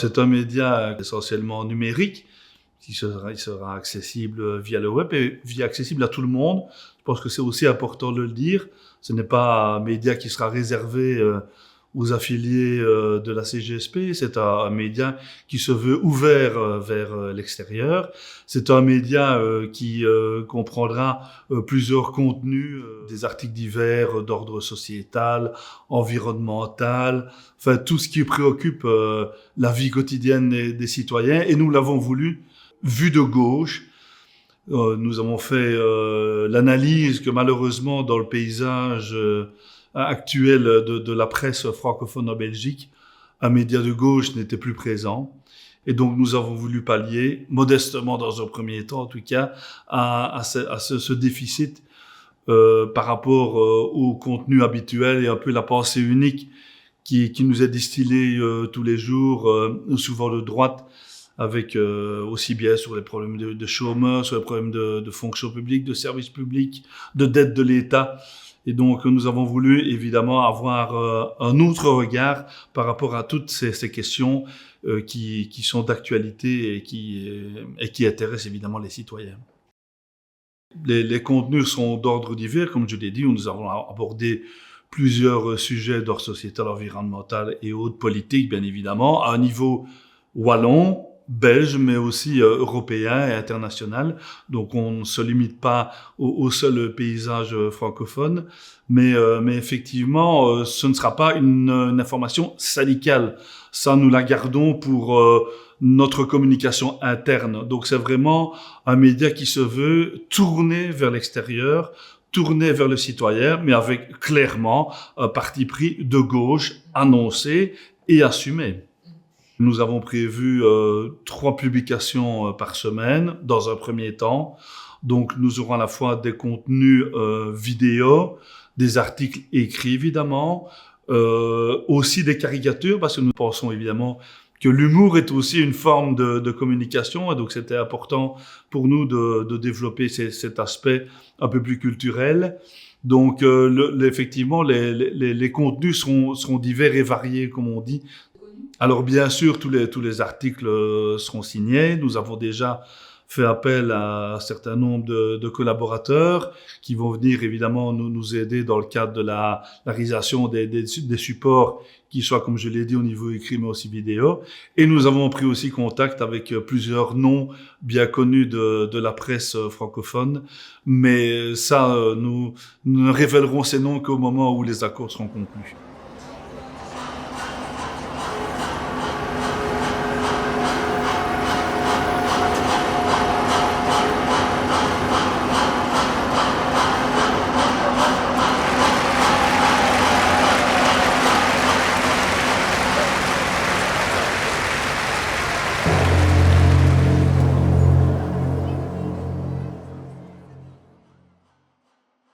C'est un média essentiellement numérique, il sera accessible via le web et accessible à tout le monde. Je pense que c'est aussi important de le dire. Ce n'est pas un média qui sera réservé aux affiliés de la CGSP. C'est un média qui se veut ouvert vers l'extérieur. C'est un média qui comprendra plusieurs contenus, des articles divers d'ordre sociétal, environnemental, enfin tout ce qui préoccupe la vie quotidienne des citoyens. Et nous l'avons voulu vu de gauche. Nous avons fait l'analyse que malheureusement dans le paysage actuel de la presse francophone en Belgique, un média de gauche n'était plus présent. Et donc nous avons voulu pallier, modestement dans un premier temps en tout cas, à ce déficit par rapport au contenu habituel et un peu la pensée unique qui nous est distillée tous les jours, souvent de droite, avec aussi bien sur les problèmes de chômeurs, sur les problèmes de fonction publique, de services publics, de dette de l'État. Et donc, nous avons voulu évidemment avoir un autre regard par rapport à toutes ces questions qui sont d'actualité et qui intéressent évidemment les citoyens. Les contenus sont d'ordre divers, comme je l'ai dit, nous avons abordé plusieurs sujets d'ordre sociétal, environnemental et autres politiques, bien évidemment, à un niveau wallon, belge, mais aussi européen et international. Donc, on ne se limite pas au seul paysage francophone. Mais effectivement, ce ne sera pas une information syndicale. Ça, nous la gardons pour notre communication interne. Donc, c'est vraiment un média qui se veut tourner vers l'extérieur, tourner vers le citoyen, mais avec clairement un parti pris de gauche annoncé et assumé. Nous avons prévu 3 publications par semaine dans un premier temps. Donc, nous aurons à la fois des contenus vidéo, des articles écrits évidemment, aussi des caricatures parce que nous pensons évidemment que l'humour est aussi une forme de communication et donc c'était important pour nous de développer cet aspect un peu plus culturel. Donc, effectivement, les contenus seront divers et variés, comme on dit. Alors bien sûr, tous les articles seront signés. Nous avons déjà fait appel à un certain nombre de collaborateurs qui vont venir évidemment nous aider dans le cadre de la réalisation des supports qui soient, comme je l'ai dit, au niveau écrit mais aussi vidéo. Et nous avons pris aussi contact avec plusieurs noms bien connus de la presse francophone. Mais ça, nous ne révélerons ces noms qu'au moment où les accords seront conclus.